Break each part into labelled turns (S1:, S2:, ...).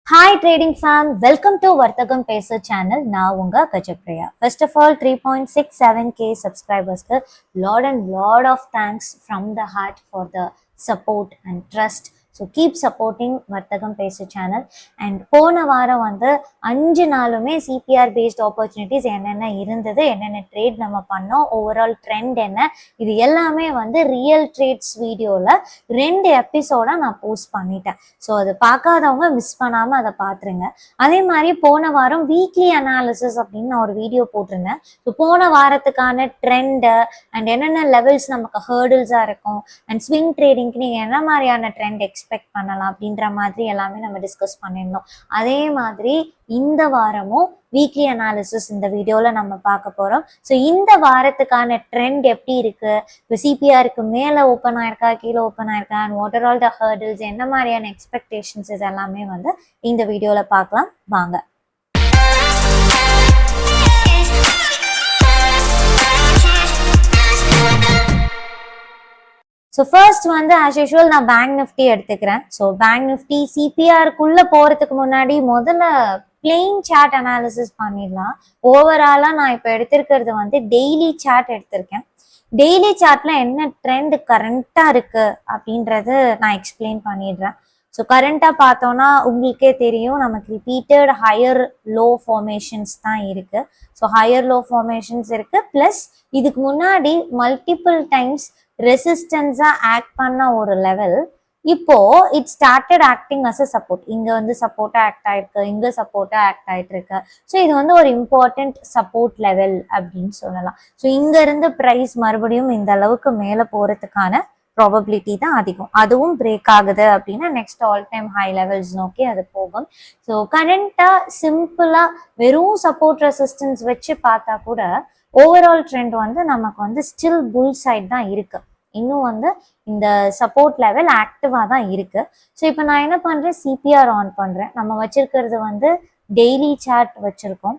S1: Hi trading fam, welcome to Vartagam Pesa channel. Now unga Kajapriya. First of all, 3.67k subscribers. Lot of thanks from the heart for the support and trust. So keep supporting Vartagam Pesa channel. And போன வாரம் வந்து 5 நாளுமே CPR paste opportunities என்னென்ன இருந்தது, என்னென்ன trade நம்ம பண்ணோம், overall trend என்ன, இது எல்லாமே வந்து ரியல் ட்ரேட்ஸ் வீடியோவில் 2 எபிசோடாக நான் போஸ்ட் பண்ணிட்டேன். ஸோ அது பார்க்காதவங்க மிஸ் பண்ணாமல் அதை பார்த்துருங்க. அதே மாதிரி போன வாரம் வீக்லி அனாலிசிஸ் அப்படின்னு நான் ஒரு வீடியோ போட்டிருந்தேன். ஸோ போன வாரத்துக்கான ட்ரெண்டு அண்ட் என்னென்ன லெவல்ஸ் நமக்கு ஹேர்டில்ஸாக இருக்கும் அண்ட் ஸ்விங் ட்ரேடிங்க்கு நீங்கள் என்ன மாதிரியான ட்ரெண்ட் எக்ஸ்பெக்ட் பண்ணலாம் அப்படின்ற மாதிரி எல்லாமே நம்ம டிஸ்கஸ் பண்ணியிருந்தோம். அதே மாதிரி இந்த வாரமும் வீக்லி அனாலிசிஸ் இந்த வீடியோவில் நம்ம பார்க்க போகிறோம். ஸோ இந்த வாரத்துக்கான ட்ரெண்ட் எப்படி இருக்கு, இப்போ சிபிஆருக்கு மேலே ஓப்பன் ஆயிருக்கா, கீழே ஓப்பன் ஆயிருக்கா, and what are all the hurdles, என்ன மாதிரியான எக்ஸ்பெக்டேஷன்ஸ், இது எல்லாமே வந்து இந்த வீடியோவில் பார்க்கலாம் வாங்க. ஸோ ஃபர்ஸ்ட் வந்து ஆஸ் யூஷுவல் நான் பேங்க் நிஃப்டி எடுத்துக்கிறேன். ஸோ பேங்க் நிஃப்டி சிபிஆருக்குள்ளே போகிறதுக்கு முன்னாடி முதல்ல பிளெயின் சார்ட் அனாலிசிஸ் பண்ணிடலாம். ஓவராலாக நான் இப்போ எடுத்திருக்கிறது வந்து டெய்லி சார்ட் எடுத்திருக்கேன். டெய்லி சார்ட்ல என்ன ட்ரெண்ட் கரண்ட்டாக இருக்கு அப்படின்றது நான் எக்ஸ்பிளைன் பண்ணிடுறேன். ஸோ கரண்ட்டாக பார்த்தோன்னா உங்களுக்கே தெரியும், நமக்கு ரிப்பீட்டட் ஹையர் லோ ஃபார்மேஷன்ஸ் தான் இருக்கு. ஸோ ஹையர் லோ ஃபார்மேஷன்ஸ் இருக்கு, ப்ளஸ் இதுக்கு முன்னாடி மல்டிபிள் டைம்ஸ் ரெசிஸ்டன்ஸா ஆக்ட் பண்ண ஒரு லெவல் இப்போ it started acting as a support. இங்க வந்து சப்போர்ட்டா ஆக்ட் ஆயிருக்கு, இங்க சப்போர்ட்டா ஆக்ட் ஆயிட்டு இருக்கு. ஸோ இது வந்து ஒரு இம்பார்ட்டன்ட் சப்போர்ட் லெவல் அப்படின்னு சொல்லலாம். ஸோ இங்க இருந்து பிரைஸ் மறுபடியும் இந்த அளவுக்கு மேல போறதுக்கான ப்ராபபிலிட்டி தான் அதிகம். அதுவும் பிரேக் ஆகுது அப்படின்னா next all time high levels நோக்கி அது போகும். ஸோ கரண்டா சிம்பிளா வெறும் சப்போர்ட் ரெசிஸ்டன்ஸ் வச்சு பார்த்தா கூட ஓவரால் ட்ரெண்ட் வந்து நமக்கு வந்து ஸ்டில் புல் சைட் தான் இருக்கு. இன்னும் வந்து இந்த சப்போர்ட் லெவல் ஆக்டிவா தான் இருக்கு. ஸோ இப்போ நான் என்ன பண்றேன், சிபிஆர் ஆன் பண்றேன். நம்ம வச்சிருக்கிறது வந்து டெய்லி சார்ட் வச்சிருக்கோம்.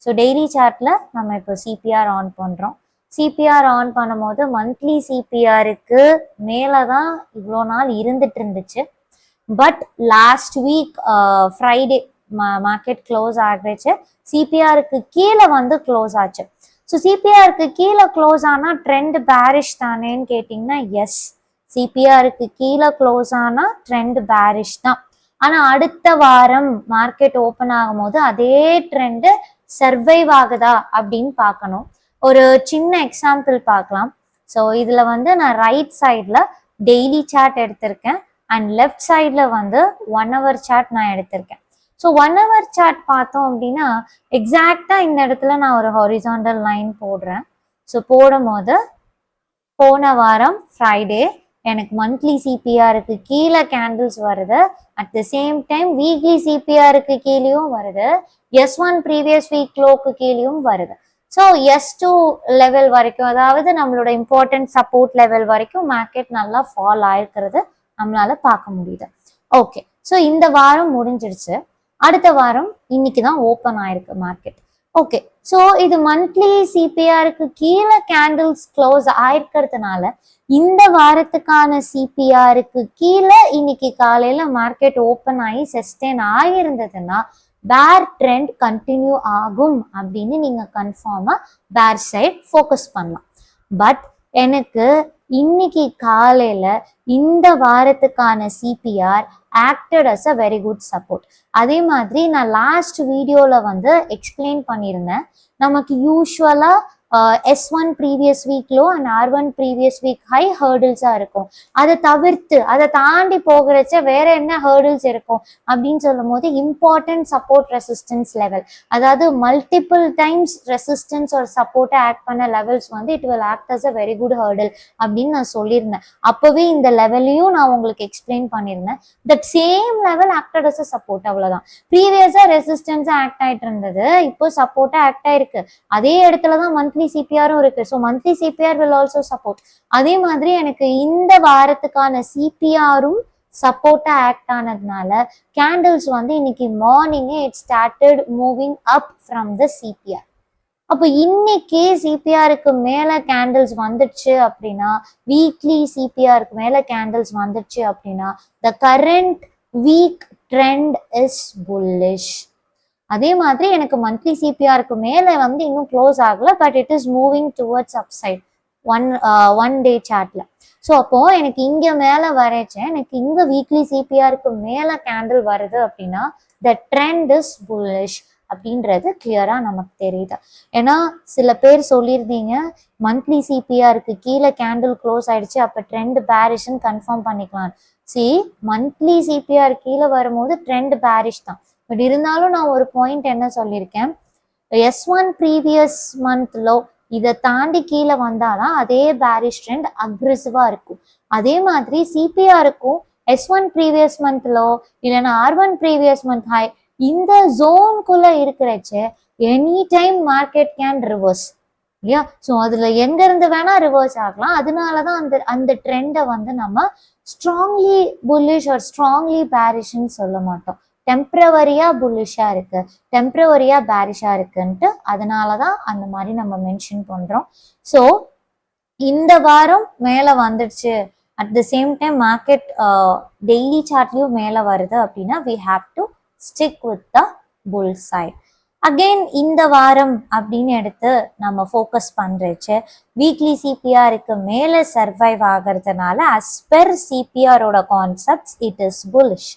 S1: ஸோ டெய்லி சார்ட்ல நம்ம இப்போ சிபிஆர் ஆன் பண்றோம். சிபிஆர் ஆன் பண்ணும்போது மந்த்லி சிபிஆருக்கு மேலதான் இவ்வளோ நாள் இருந்துட்டு இருந்துச்சு. But last week Friday market close ஆகிடுச்சு, சிபிஆருக்கு கீழே வந்து க்ளோஸ் ஆச்சு. ஸோ சிபிஆருக்கு கீழே க்ளோஸ் ஆனால் ட்ரெண்ட் பேரிஷ் தானேன்னு கேட்டிங்கன்னா எஸ், சிபிஆருக்கு கீழே க்ளோஸ் ஆனால் ட்ரெண்ட் பேரிஷ் தான். ஆனால் அடுத்த வாரம் மார்க்கெட் ஓப்பன் ஆகும் போது அதே ட்ரெண்டு சர்வைவ் ஆகுதா அப்படின்னு பார்க்கணும். ஒரு சின்ன எக்ஸாம்பிள் பார்க்கலாம். ஸோ இதில் வந்து நான் ரைட் சைடில் டெய்லி சார்ட் எடுத்திருக்கேன் அண்ட் லெஃப்ட் சைடில் வந்து 1 hour சார்ட் நான் எடுத்திருக்கேன். ஸோ 1 hour சார்ட் பார்த்தோம் அப்படின்னா எக்ஸாக்டாக இந்த இடத்துல நான் ஒரு ஹாரிசாண்டல் லைன் போடுறேன். ஸோ போடும் போது போன வாரம் ஃப்ரைடே எனக்கு மந்த்லி சிபிஆருக்கு கீழே கேண்டில்ஸ் வருது, at the same time weekly சிபிஆருக்கு கீழேயும் வருது, S1 ப்ரீவியஸ் வீக் லோக்கு கீழேயும் வருது. ஸோ S2 லெவல் வரைக்கும், அதாவது நம்மளோட இம்பார்ட்டன்ட் சப்போர்ட் லெவல் வரைக்கும் மார்க்கெட் நல்லா ஃபால் ஆயிருக்கிறது நம்மளால பார்க்க முடியுது. ஓகே, ஸோ இந்த வாரம் முடிஞ்சிடுச்சு. அடுத்த வாரம் இன்னைக்கு தான் ஓப்பன் ஆயிருக்கு மார்க்கெட். ஓகே, ஸோ இது மந்த்லி சிபிஆருக்கு கீழே கேண்டில்ஸ் க்ளோஸ் ஆயிருக்கிறதுனால இந்த வாரத்துக்கான சிபிஆருக்கு கீழே இன்னைக்கு காலையில மார்க்கெட் ஓப்பன் ஆகி சஸ்டெயின் ஆகியிருந்ததுன்னா பேர் ட்ரெண்ட் கண்டினியூ ஆகும் அப்படின்னு நீங்க கன்ஃபார்மா பேர் சைட் ஃபோக்கஸ் பண்ணலாம். பட் எனக்கு இன்னைக்கு காலையில இந்த வாரத்துக்கான CPR acted as a very good support. அதே மாதிரி நான் லாஸ்ட் வீடியோல வந்து எக்ஸ்பிளைன் பண்ணியிருந்தேன், நமக்கு யூஸ்வலா S1 previous week low and R1 previous week high ஹேர்டில்ஸா இருக்கும். அதை தவிர்த்து அதை தாண்டி போகிறச்ச வேற என்ன ஹேர்டில்ஸ் இருக்கும் அப்படின்னு சொல்லும் போது இம்பார்ட்டன்ட் சப்போர்ட் ரெசிஸ்டன்ஸ் லெவல், அதாவது மல்டிபிள் டைம்ஸ் ரெசிஸ்டன்ஸ் ஒரு சப்போர்ட்டை ஆக்ட் பண்ண லெவல்ஸ் வந்து it will act as a very good hurdle அப்படின்னு நான் சொல்லியிருந்தேன். அப்பவே இந்த லெவலையும் நான் உங்களுக்கு எக்ஸ்பிளைன் பண்ணியிருந்தேன். That same level acted as a support, அவ்வளவுதான். ப்ரீவியஸா ரெசிஸ்டன்ஸா ஆக்ட் ஆயிட்டு இருந்தது, இப்போ சப்போர்ட்டா ஆக்ட் ஆயிருக்கு. அதே இடத்துலதான் மந்த்லி சிபிஆரும் இருக்கு. So monthly CPR will also support. அதே மாதிரி எனக்கு இந்த வாரத்துக்கான சிபிஆரும் சப்போர்ட்டா ஆக்ட் ஆனதுனால கேண்டில்ஸ் வந்து இன்னைக்கு மார்னிங்கே it started moving up from the CPR. அப்போ இன்னைக்கு சிபிஆருக்கு மேல கேண்டில்ஸ் வந்துடுச்சு அப்படின்னா, வீக்லி சிபிஆருக்கு மேல கேண்டில்ஸ் வந்துடுச்சு அப்படின்னா the current week trend is bullish. அதே மாதிரி எனக்கு மந்த்லி சிபிஆருக்கு மேலே வந்து இன்னும் க்ளோஸ் ஆகல, but it is moving towards upside one day சார்ட்ல. ஸோ அப்போ எனக்கு இங்க மேல வரைச்சேன், எனக்கு இங்க வீக்லி சிபிஆருக்கு மேல கேண்டில் வருது அப்படின்னா த ட்ரெண்ட் இஸ் புல்லிஷ் அப்படின்றது கிளியரா நமக்கு தெரியுது. ஏன்னா சில பேர் சொல்லியிருந்தீங்க மந்த்லி சிபிஆருக்கு கீழே கேண்டில் க்ளோஸ் ஆயிடுச்சு, அப்ப ட்ரெண்ட் பேரிஷ்ன்னு கன்ஃபார்ம் பண்ணிக்கலாம். மந்த்லி சிபிஆர் கீழே வரும்போது ட்ரெண்ட் பேரிஷ் தான். பட் இருந்தாலும் நான் ஒரு பாயிண்ட் என்ன சொல்லியிருக்கேன், S1 ப்ரீவியஸ் மந்த் லோ இதை தாண்டி கீழே வந்தாதான் அதே பேரிஷ் ட்ரெண்ட் அக்ரெசிவா இருக்கும். அதே மாதிரி சிபிஆருக்கும் S1 ப்ரீவியஸ் மந்த் லோ இல்லைன்னா R1 ப்ரீவியஸ் மந்த் ஹை இந்த ஜோனுக்குள்ள இருக்கிறச்ச any time market can reverse இல்லையா. ஸோ அதுல எங்க இருந்து வேணா ரிவர்ஸ் ஆகலாம். அதனாலதான் அந்த ட்ரெண்டை வந்து நம்ம ஸ்ட்ராங்லி புல்லிஷ் ஆர் ஸ்ட்ராங்லி பேரிஷ்ன்னு சொல்ல மாட்டோம். டெம்பரவரியா புல்லிஷா இருக்கு, டெம்பரவரியா பேரிஷா இருக்குன்ட்டு அதனாலதான் அந்த மாதிரி நம்ம மென்ஷன் பண்றோம். ஸோ இந்த வாரம் மேல வந்துடுச்சு, at the same time market daily சார்ட்லயும் மேல வருது அப்படின்னா we have to stick with the bull side. Again இந்த வாரம் அப்படின்னு எடுத்து நம்ம ஃபோக்கஸ் பண்றச்சு வீக்லி சிபிஆருக்கு மேல சர்வைவ் ஆகிறதுனால as per சிபிஆரோட concepts it is bullish.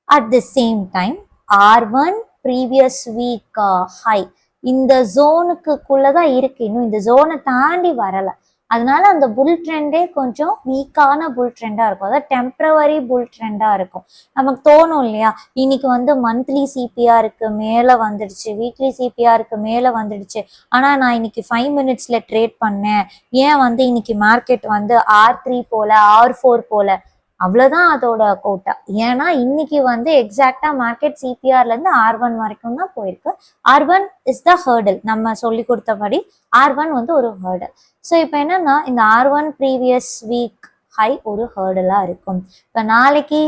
S1: At the same time R1 previous week high இந்த ஜோனுக்குள்ளதான் இருக்கு, இன்னும் இந்த ஜோனை தாண்டி வரல. அதனால அந்த புல் ட்ரெண்டே கொஞ்சம் வீக்கான புல் ட்ரெண்டா இருக்கும், அதாவது டெம்பரவரி புல் ட்ரெண்டா இருக்கும். நமக்கு தோணும் இல்லையா, இன்னைக்கு வந்து மந்த்லி சிபிஆருக்கு மேல வந்துடுச்சு, வீக்லி சிபிஆருக்கு மேல வந்துடுச்சு, ஆனா நான் இன்னைக்கு 5 minutesல ட்ரேட் பண்ணேன், ஏன் வந்து இன்னைக்கு மார்க்கெட் வந்து R3 போல R4 போல, அவ்வளவுதான் அதோட கோட்டா. ஏன்னா இன்னைக்கு வந்து எக்ஸாக்டா மார்க்கெட் சிபிஆர்ல இருந்து R1 வரைக்கும் தான் போயிருக்கு. R1 இஸ் த ஹர்டல், நம்ம சொல்லி கொடுத்தபடி R1 வந்து ஒரு ஹர்டல். ஸோ இப்போ என்னன்னா இந்த R1 ப்ரீவியஸ் வீக் ஹை ஒரு ஹர்டலா இருக்கும். இப்போ நாளைக்கு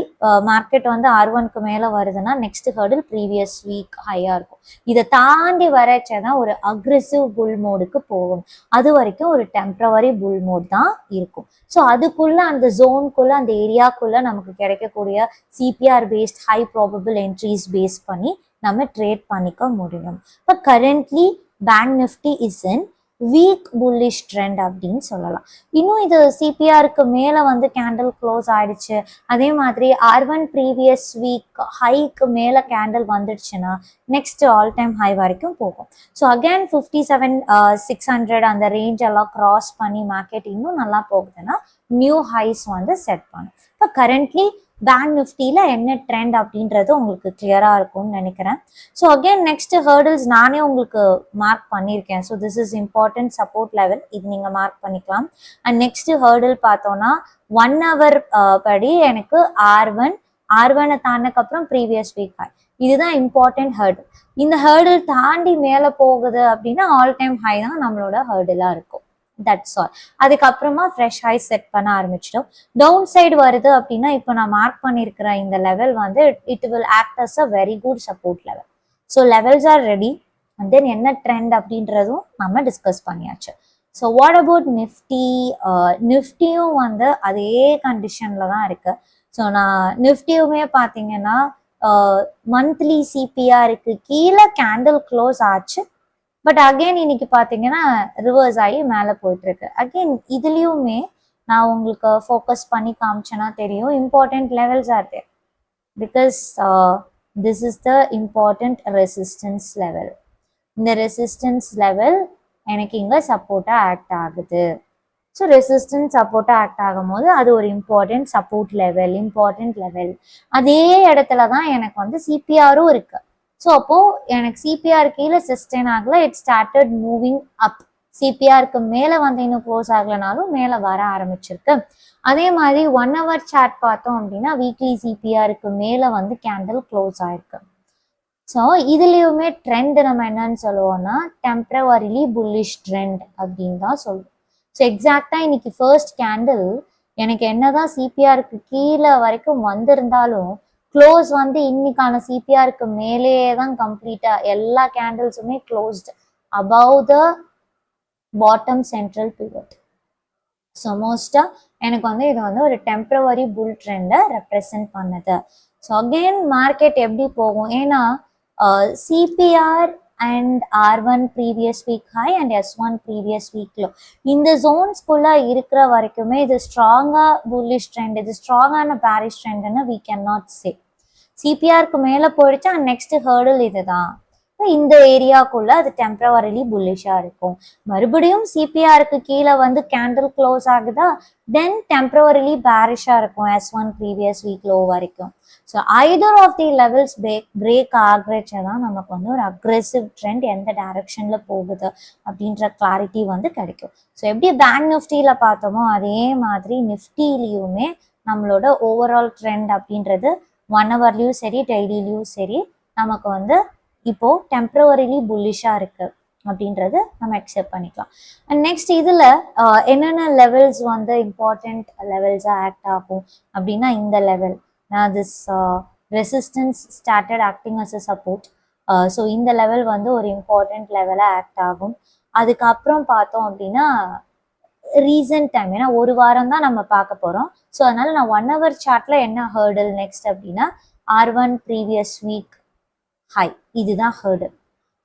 S1: மார்க்கெட் வந்து R1க்கு மேல வருதுன்னா நெக்ஸ்ட் ஹர்டல் ப்ரீவியஸ் வீக் ஹையா இருக்கும். இதை தாண்டி வரச்சதான் ஒரு அக்ரெசிவ் புல் மோடுக்கு போகும். அது வரைக்கும் ஒரு டெம்பரவரி புல் மோட் தான் இருக்கும். ஸோ அதுக்குள்ள அந்த ஜோனுக்குள்ள அந்த ஏரியாக்குள்ள நமக்கு கிடைக்கக்கூடிய CPR based high probable entries base பண்ணி நம்ம ட்ரேட் பண்ணிக்க முடியும். இப்போ currently bank nifty is in weak bullish trend அப்படின்னு சொல்லலாம். இன்னும் இது சிபிஆருக்கு மேல வந்து கேண்டில் க்ளோஸ் ஆயிடுச்சு, அதே மாதிரி R1 ப்ரீவியஸ் வீக் ஹைக்கு மேல கேண்டில் வந்துடுச்சுன்னா நெக்ஸ்ட் ஆல் டைம் ஹை வரைக்கும் போகும். ஸோ அகேன் 57,600 அந்த ரேஞ்ச் எல்லாம் கிராஸ் பண்ணி மார்க்கெட் இன்னும் நல்லா போகுதுன்னா நியூ ஹைஸ் வந்து செட் பண்ணும். இப்போ கரண்ட்லி பேங்க் நிஃப்டியில என்ன ட்ரெண்ட் அப்படின்றது உங்களுக்கு கிளியரா இருக்கும்னு நினைக்கிறேன். ஸோ அகெயின் நெக்ஸ்ட் ஹர்டில்ஸ் நானே உங்களுக்கு மார்க் பண்ணியிருக்கேன். So this is important support level, இது நீங்க மார்க் பண்ணிக்கலாம். அண்ட் நெக்ஸ்ட் ஹர்டில் பார்த்தோம்னா 1 hour படி எனக்கு R1 தாண்டக்கப்புறம் ப்ரீவியஸ் வீக் ஹை, இதுதான் இம்பார்ட்டன்ட் ஹர்டில். இந்த ஹர்டில் தாண்டி மேல போகுது அப்படின்னா ஆல் டைம் ஹை தான் நம்மளோட ஹர்டிலா இருக்கும். That's all. அதுக்கப்புறமா ஃப்ரெஷ் ஹை செட் பண்ண ஆரம்பிச்சிட்டோம். டவுன் சைடு வருது அப்படின்னா இப்போ நான் மார்க் பண்ணியிருக்கிற இந்த லெவல் வந்து it will act as a very good support level. So levels are ready. And then என்ன ட்ரெண்ட் அப்படின்றதும் நம்ம டிஸ்கஸ் பண்ணியாச்சு. So what about Nifty? நிஃப்டியும் வந்து அதே கண்டிஷன்ல தான் இருக்கு. ஸோ நான் நிஃப்டியுமே பார்த்தீங்கன்னா மந்த்லி சிபிஆருக்கு கீழே கேண்டில் க்ளோஸ் ஆச்சு, பட் அகெயின் இன்னைக்கு பார்த்தீங்கன்னா ரிவர்ஸ் ஆகி மேலே போயிட்டு இருக்கு. அகெயின் இதுலயுமே நான் உங்களுக்கு ஃபோக்கஸ் பண்ணி காமிச்சேன்னா தெரியும், important levels are there because this is the important resistance level. இந்த ரெசிஸ்டன்ஸ் லெவல் எனக்கு இங்கே சப்போர்ட்டாக ஆக்ட் ஆகுது. ஸோ ரெசிஸ்டன்ஸ் சப்போர்ட்டாக ஆக்ட் ஆகும் போது அது ஒரு important support level, important level. அதே இடத்துல தான் எனக்கு வந்து சிபிஆரும் இருக்கு. ஸோ அப்போ எனக்கு சிபிஆர் கீழே சஸ்டெயின் ஆகல, இட் ஸ்டார்டட் மூவிங் அப். சிபிஆருக்கு மேலே வந்து இன்னும் க்ளோஸ் ஆகலனாலும் மேலே வர ஆரம்பிச்சிருக்கு. அதே மாதிரி 1 hour சார்ட் பார்த்தோம் அப்படின்னா வீக்லி சிபிஆருக்கு மேலே வந்து கேண்டில் க்ளோஸ் ஆயிருக்கு. ஸோ இதுலேயுமே ட்ரெண்ட் நம்ம என்னன்னு சொல்லுவோம்னா டெம்பரவரிலி புல்லிஷ் ட்ரெண்ட் அப்படின்னு தான் சொல்லுவோம். ஸோ எக்ஸாக்டாக இன்னைக்கு ஃபர்ஸ்ட் கேண்டில் எனக்கு என்னதான் சிபிஆருக்கு கீழே வரைக்கும் வந்திருந்தாலும் க்ளோஸ் வந்து இன்னைக்கான சிபிஆருக்கு மேலேயே தான் கம்ப்ளீட்டா எல்லா கேண்டில்ஸுமே closed above the bottom central pivot. So மோஸ்டா எனக்கு வந்து இது வந்து ஒரு டெம்பரவரி புல் ட்ரெண்டை ரெப்ரசன்ட் பண்ணுது. ஸோ அகெயின் மார்க்கெட் எப்படி போகும், ஏன்னா CPR and R1 previous week high and S1 previous week low, இந்த ஜோன்ஸ்குள்ள இருக்கிற வரைக்குமே இது ஸ்ட்ராங்கா புல்லிஷ் ட்ரெண்ட், இது ஸ்ட்ராங்கான பேரிஷ் ட்ரெண்ட்னு we cannot say. சிபிஆருக்கு மேலே போயிடுச்சா நெக்ஸ்ட் ஹேர்டில் இதுதான், இந்த ஏரியாக்குள்ள அது டெம்பரவரிலி புல்லிஷா இருக்கும். மறுபடியும் சிபிஆருக்கு கீழே வந்து கேண்டில் க்ளோஸ் ஆகுதா, தென் டெம்பரவரிலி பேரிஷா இருக்கும் S1 ப்ரீவியஸ் வீக் லோ வரைக்கும். So either of the levels break ஆகுறச்ச தான் நமக்கு வந்து ஒரு அக்ரெசிவ் ட்ரெண்ட் எந்த டைரக்ஷன்ல போகுது அப்படின்ற கிளாரிட்டி வந்து கிடைக்கும். ஸோ எப்படி பேங்க் நிஃப்டியில பார்த்தோமோ அதே மாதிரி நிஃப்டிலையுமே நம்மளோட ஓவரால் ட்ரெண்ட் அப்படின்றது 1 ஹவர்லயும் சரி டெய்லிலையும் சரி நமக்கு வந்து இப்போ டெம்பரவரிலி புல்லிஷா இருக்கு அப்படின்றது நம்ம அக்செப்ட் பண்ணிக்கலாம். அண்ட் நெக்ஸ்ட் இதுல என்னென்ன லெவல்ஸ் வந்து இம்பார்ட்டன்ட் லெவல்ஸா ஆக்ட் ஆகும் அப்படின்னா, இந்த level this resistance started acting as a support. So இந்த லெவல் வந்து ஒரு இம்பார்ட்டன்ட் லெவலாக ஆக்ட் ஆகும். அதுக்கப்புறம் பார்த்தோம் அப்படின்னா ரீசன்ட் டைம், ஏன்னா ஒரு வாரம் தான் நம்ம பார்க்க போகிறோம். ஸோ அதனால நான் 1 ஹவர் சார்ட்ல என்ன ஹேர்டில் நெக்ஸ்ட் அப்படின்னா R1 ப்ரீவியஸ் வீக் ஹை, இதுதான் ஹேர்டில்.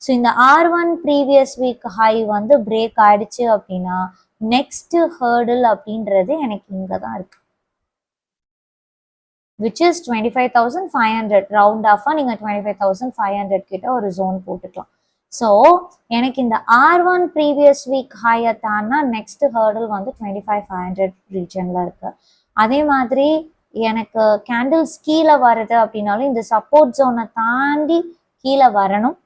S1: ஸோ இந்த R1 ப்ரீவியஸ் வீக் ஹை வந்து பிரேக் ஆயிடுச்சு அப்படின்னா நெக்ஸ்ட் ஹேர்டில் அப்படின்றது எனக்கு இங்கே தான் இருக்கு, which is 25,500. ரவுண்ட் ஆஃபா நீங்க 25,500 கிட்ட ஒரு ஜோன் போட்டுக்கலாம். ஸோ எனக்கு இந்த R1 ப்ரீவியஸ் வீக் ஹையை தாண்டா நெக்ஸ்ட் ஹேர்டில் வந்து 25,500 ரீஜன்ல இருக்கு. அதே மாதிரி எனக்கு கேண்டில்ஸ் கீழே வருது அப்படின்னாலும் இந்த சப்போர்ட் ஜோனை தாண்டி கீழே வரணும்.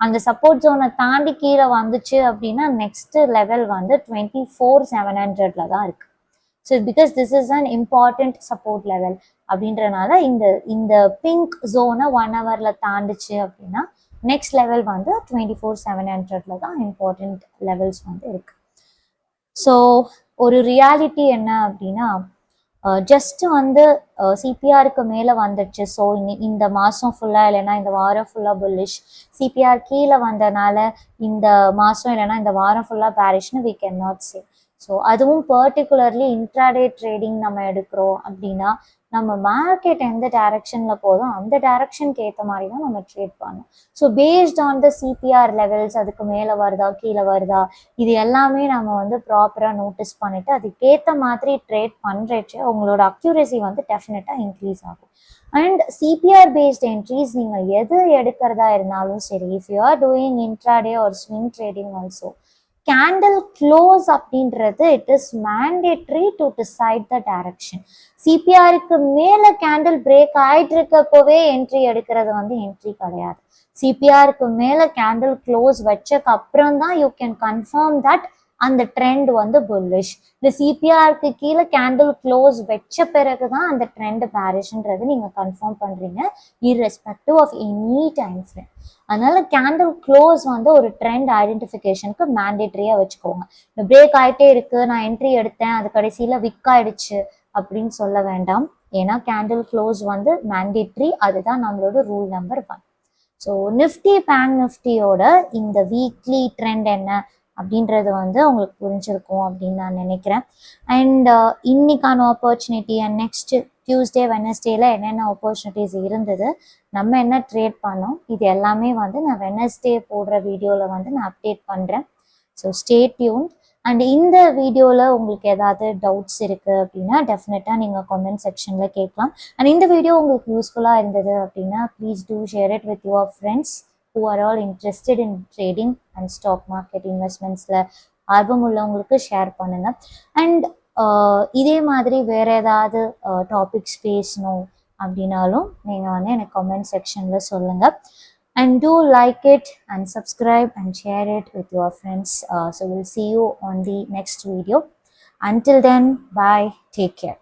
S1: அந்த சப்போர்ட் ஜோனை தாண்டி கீழே வந்துச்சு அப்படின்னா நெக்ஸ்ட் லெவல் வந்து 24,700ல தான் இருக்கு. So because this is an important support level அப்படின்றனால இந்த பிங்க் ஜோனை 1 ஹவர்ல தாண்டிச்சு அப்படின்னா நெக்ஸ்ட் லெவல் வந்து 24,700ல தான் இம்பார்ட்டன்ட் லெவல்ஸ் வந்து இருக்கு. ஸோ ஒரு ரியாலிட்டி என்ன அப்படின்னா, ஜஸ்ட் வந்து சிபிஆருக்கு மேலே வந்துடுச்சு, ஸோ இந்த மாதம் ஃபுல்லாக இல்லைன்னா இந்த வாரம் ஃபுல்லாக புல்லிஷ், சிபிஆர் கீழே வந்தனால இந்த மாதம் இல்லைன்னா இந்த வாரம் ஃபுல்லாக பேரிஷ்னு we cannot say. ஸோ அதுவும் பர்டிகுலர்லி இன்ட்ராடே ட்ரேடிங் நம்ம எடுக்கிறோம் அப்படின்னா நம்ம மார்க்கெட் எந்த டைரக்ஷனில் போதும் அந்த டைரக்ஷனுக்கு ஏற்ற மாதிரி தான் நம்ம ட்ரேட் பண்ணணும். So based on the CPR levels, அதுக்கு மேலே வருதா கீழே வருதா, இது எல்லாமே நம்ம வந்து ப்ராப்பராக நோட்டீஸ் பண்ணிவிட்டு அதுக்கேற்ற மாதிரி ட்ரேட் பண்ணுறச்சு உங்களோட அக்யூரசி வந்து டெஃபினட்டாக இன்க்ரீஸ் ஆகும். அண்ட் சிபிஆர் பேஸ்ட் என்ட்ரிஸ் நீங்கள் எது எடுக்கிறதா இருந்தாலும் சரி, if you are doing intraday or swing trading also, candle close அப்படின்றது it is mandatory to decide the direction. சிபிஆருக்கு மேலே கேண்டில் பிரேக் ஆயிட்டு இருக்கப்போவே என்ட்ரி எடுக்கிறது வந்து என்ட்ரி கிடையாது. சிபிஆருக்கு மேலே கேண்டில் க்ளோஸ் வச்சக்கு அப்புறம் தான் யூ கேன் கன்ஃபார்ம் தட் அந்த ட்ரெண்ட் வந்து புல்லிஷ். இந்த சிபிஆருக்கு கீழே கேண்டில் க்ளோஸ் வச்ச பிறகு தான் அந்த ட்ரெண்ட் பேரிஷ்ன்றது நீங்கள் கன்ஃபார்ம் பண்ணுறீங்க, irrespective of any time frame. அதனால கேண்டில் க்ளோஸ் வந்து ஒரு ட்ரெண்ட் ஐடென்டிஃபிகேஷனுக்கு மேண்டேட்டரியாக வச்சுக்கோங்க. இந்த பிரேக் ஆகிட்டே இருக்கு, நான் என்ட்ரி எடுத்தேன், அது கடைசியில் விக் ஆயிடுச்சு அப்படின்னு சொல்ல வேண்டாம். ஏன்னா கேண்டில் க்ளோஸ் வந்து மேண்டேட்ரி, அதுதான் நம்மளோட rule number 1. So Nifty bank நிஃப்டியோட இந்த வீக்லி ட்ரெண்ட் என்ன அப்படின்றது வந்து உங்களுக்கு புரிஞ்சிருக்கும் அப்படின்னு நான் நினைக்கிறேன். அண்ட் இன்னைக்கான ஆப்பர்ச்சுனிட்டி அண்ட் நெக்ஸ்ட் டியூஸ்டே வெனஸ்டேல என்னென்ன ஆப்பர்ச்சுனிட்டிஸ் இருந்தது, நம்ம என்ன ட்ரேட் பண்ணோம், இது எல்லாமே வந்து நான் வெனஸ்டே போடுற வீடியோவில் வந்து நான் அப்டேட் பண்ணுறேன். So stay tuned. அண்ட் இந்த வீடியோவில் உங்களுக்கு ஏதாவது டவுட்ஸ் இருக்குது அப்படின்னா டெஃபினட்டாக நீங்கள் கமெண்ட் செக்ஷனில் கேட்கலாம். அண்ட் இந்த வீடியோ உங்களுக்கு யூஸ்ஃபுல்லாக இருந்தது அப்படின்னா please do share it with your friends who are all interested in trading and stock market investmentsல ஆர்வம் உள்ளவங்களுக்கு ஷேர் பண்ணுங்க. அண்ட் இதே மாதிரி வேற ஏதாவது டாபிக்ஸ் பேசணும் அப்படின்னாலும் நீங்கள் வந்து எனக்கு கமெண்ட் செக்ஷனில் சொல்லுங்கள். And do like it and subscribe and share it with your friends. So we'll see you on the next video. Until then, bye, take care.